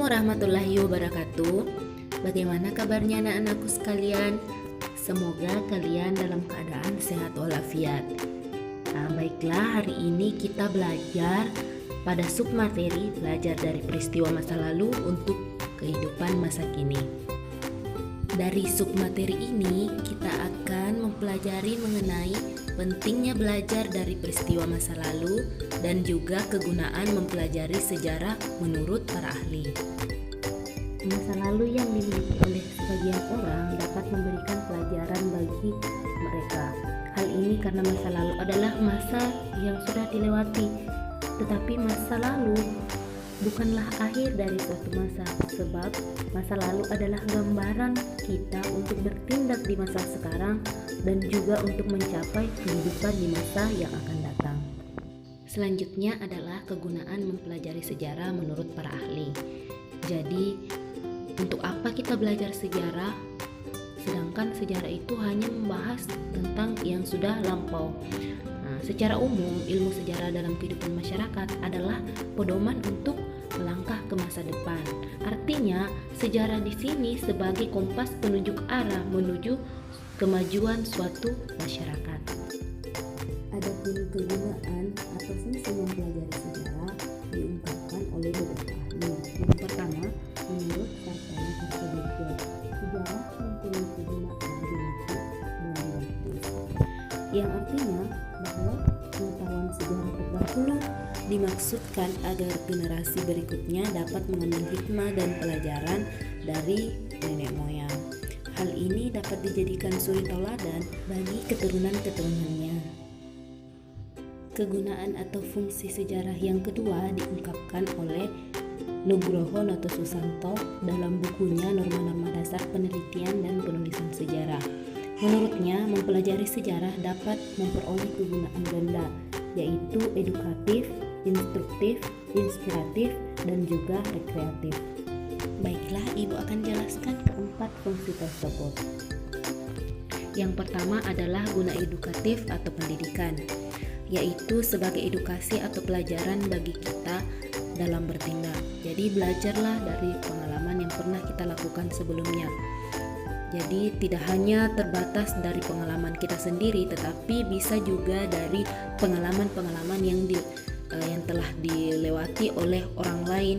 warahmatullahi wabarakatuh. Bagaimana kabarnya anak-anakku sekalian? Semoga kalian dalam keadaan sehat walafiat. Baiklah, hari ini kita belajar pada submateri belajar dari peristiwa masa lalu untuk kehidupan masa kini. Dari submateri ini kita akan mempelajari mengenai pentingnya belajar dari peristiwa masa lalu dan juga kegunaan mempelajari sejarah menurut para ahli. Masa lalu yang dimiliki oleh sebagian orang dapat memberikan pelajaran bagi mereka. Hal ini karena masa lalu adalah masa yang sudah dilewati, tetapi masa lalu bukanlah akhir dari suatu masa, sebab masa lalu adalah gambaran kita untuk bertindak di masa sekarang dan juga untuk mencapai kehidupan di masa yang akan datang. Selanjutnya adalah kegunaan mempelajari sejarah menurut para ahli. Jadi, untuk apa kita belajar sejarah? Sedangkan sejarah itu hanya membahas tentang yang sudah lampau. Secara umum, ilmu sejarah dalam kehidupan masyarakat adalah pedoman untuk melangkah ke masa depan. Artinya, sejarah di sini sebagai kompas penunjuk arah menuju kemajuan suatu masyarakat. Adapun kegunaan atau fungsi mempelajari sejarah diungkapkan oleh beberapa ahli. Yang pertama, menurut Sarjana Kartodinja, sejarah mempunyai kegunaan genetik dan didaktis, yang artinya bahwa pengetahuan sejarah terdahulu dimaksudkan agar generasi berikutnya dapat mengambil hikmah dan pelajaran dari nenek moyang. Hal ini dapat dijadikan suri tauladan bagi keturunan-keturunannya. Kegunaan atau fungsi sejarah yang kedua diungkapkan oleh Nugroho Noto Susanto dalam bukunya Norma-Norma Dasar Penelitian dan Penulisan Sejarah. Menurutnya, mempelajari sejarah dapat memperoleh kegunaan ganda, yaitu edukatif, instruktif, inspiratif, dan juga rekreatif. Baiklah, Ibu akan jelaskan keempat fungsi tersebut. Yang pertama adalah guna edukatif atau pendidikan, yaitu sebagai edukasi atau pelajaran bagi kita dalam bertindak. Jadi belajarlah dari pengalaman yang pernah kita lakukan sebelumnya. Jadi tidak hanya terbatas dari pengalaman kita sendiri, tetapi bisa juga dari pengalaman-pengalaman yang telah dilewati oleh orang lain,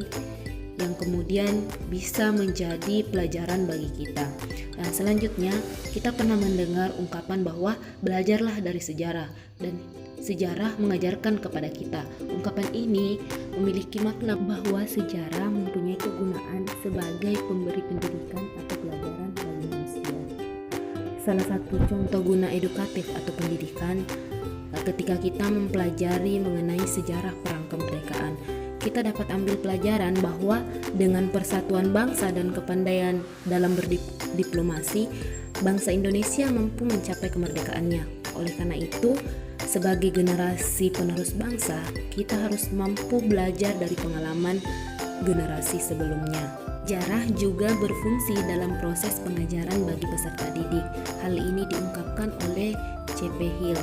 yang kemudian bisa menjadi pelajaran bagi kita. Nah, selanjutnya kita pernah mendengar ungkapan bahwa belajarlah dari sejarah dan sejarah mengajarkan kepada kita. Ungkapan ini memiliki makna bahwa sejarah mempunyai kegunaan sebagai pemberi pendidikan atau pelajaran bagi manusia. Salah satu contoh guna edukatif atau pendidikan ketika kita mempelajari mengenai sejarah perang kemerdekaan, kita dapat ambil pelajaran bahwa dengan persatuan bangsa dan kepandaian dalam berdiplomasi, bangsa Indonesia mampu mencapai kemerdekaannya. Oleh karena itu, sebagai generasi penerus bangsa, kita harus mampu belajar dari pengalaman generasi sebelumnya. Sejarah juga berfungsi dalam proses pengajaran bagi peserta didik. Hal ini diungkapkan oleh C.P. Hill.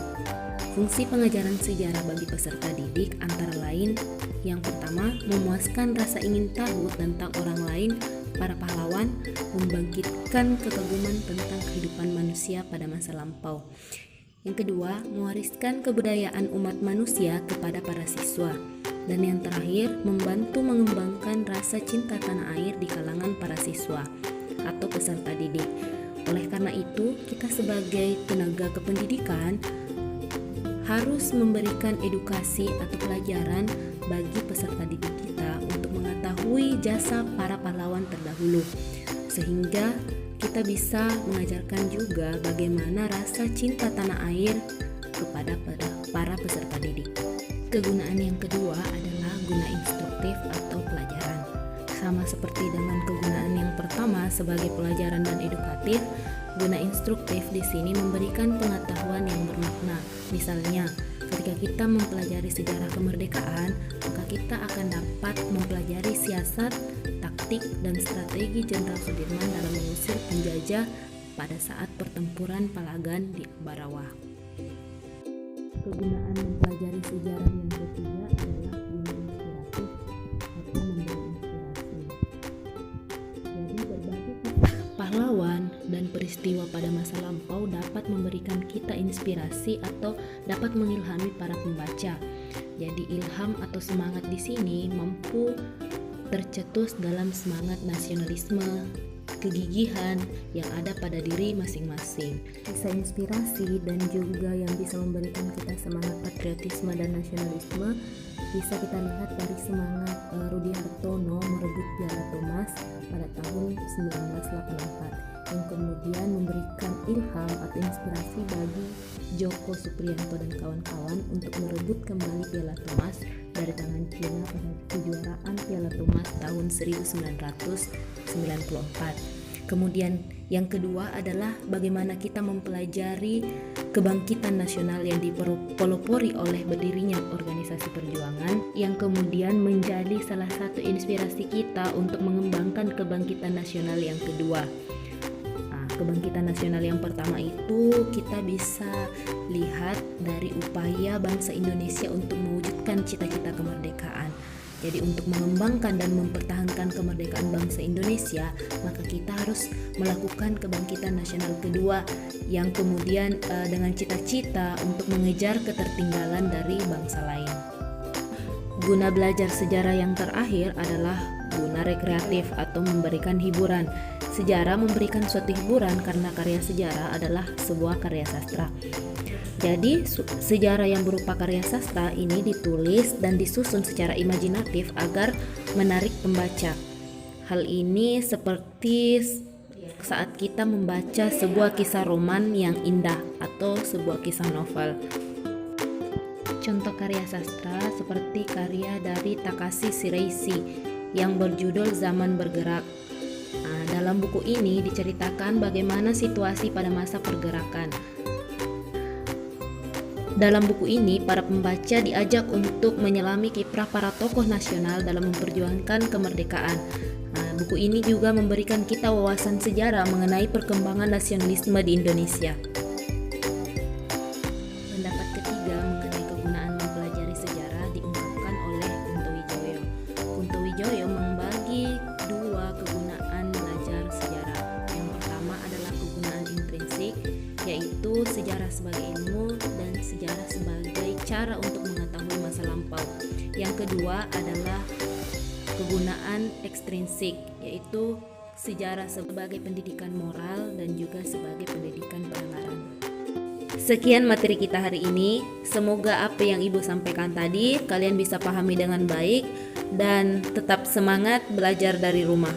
Fungsi pengajaran sejarah bagi peserta didik antara lain, yang pertama, memuaskan rasa ingin tahu tentang orang lain, para pahlawan, membangkitkan kekaguman tentang kehidupan manusia pada masa lampau. Yang kedua, mewariskan kebudayaan umat manusia kepada para siswa. Dan yang terakhir, membantu mengembangkan rasa cinta tanah air di kalangan para siswa atau peserta didik. Oleh karena itu, kita sebagai tenaga kependidikan harus memberikan edukasi atau pelajaran bagi peserta didik kita untuk mengetahui jasa para pahlawan terdahulu, sehingga kita bisa mengajarkan juga bagaimana rasa cinta tanah air kepada para peserta didik. Kegunaan yang kedua adalah guna instruktif atau pelajaran. Sama seperti dengan kegunaan yang pertama sebagai pelajaran dan edukatif, guna instruktif di sini memberikan pengetahuan yang bermakna. Misalnya, ketika kita mempelajari sejarah kemerdekaan, maka kita akan dapat mempelajari siasat, taktik, dan strategi Jenderal Sudirman dalam mengusir penjajah pada saat pertempuran Palagan di Ambarawa. Kegunaan mempelajari sejarah yang ketiga adalah guna inspiratif atau memberi inspirasi. peristiwa pada masa lampau dapat memberikan kita inspirasi atau dapat mengilhami para pembaca. Jadi ilham atau semangat di sini mampu tercetus dalam semangat nasionalisme, kegigihan yang ada pada diri masing-masing. Bisa inspirasi dan juga yang bisa memberikan kita semangat patriotisme dan nasionalisme bisa kita lihat dari semangat Rudi Hartono merebut Piala Thomas pada tahun 1984 yang kemudian memberikan ilham atau inspirasi bagi Joko Supriyanto dan kawan-kawan untuk merebut kembali Piala Thomas dari tangan Cina pada kejuaraan Piala Thomas tahun 1994. Kemudian yang kedua adalah bagaimana kita mempelajari kebangkitan nasional yang dipelopori oleh berdirinya organisasi perjuangan yang kemudian menjadi salah satu inspirasi kita untuk mengembangkan kebangkitan nasional yang kedua. Kebangkitan nasional yang pertama itu kita bisa lihat dari upaya bangsa Indonesia untuk mewujudkan cita-cita kemerdekaan. Jadi untuk mengembangkan dan mempertahankan kemerdekaan bangsa Indonesia, maka kita harus melakukan kebangkitan nasional kedua yang kemudian dengan cita-cita untuk mengejar ketertinggalan dari bangsa lain. Guna belajar sejarah yang terakhir adalah guna rekreatif atau memberikan hiburan. Sejarah memberikan suatu hiburan karena karya sejarah adalah sebuah karya sastra. Jadi sejarah yang berupa karya sastra ini ditulis dan disusun secara imajinatif agar menarik pembaca. Hal ini seperti saat kita membaca sebuah kisah roman yang indah atau sebuah kisah novel. Contoh karya sastra seperti karya dari Takashi Shiraishi yang berjudul Zaman Bergerak. Dalam buku ini diceritakan bagaimana situasi pada masa pergerakan. Dalam buku ini, para pembaca diajak untuk menyelami kiprah para tokoh nasional dalam memperjuangkan kemerdekaan. Buku ini juga memberikan kita wawasan sejarah mengenai perkembangan nasionalisme di Indonesia. Pendapat ketiga mengenai kegunaan mempelajari sejarah diungkapkan oleh Kunto Wijoyo. Kunto Wijoyo membagi dua kegunaan belajar sejarah. Yang pertama adalah kegunaan intrinsik, yaitu sejarah sebagai ilmu dan sejarah sebagai cara untuk mengetahui masa lampau. Yang kedua adalah kegunaan ekstrinsik, yaitu sejarah sebagai pendidikan moral dan juga sebagai pendidikan penalaran. Sekian materi kita hari ini. Semoga apa yang Ibu sampaikan tadi kalian bisa pahami dengan baik dan tetap semangat belajar dari rumah.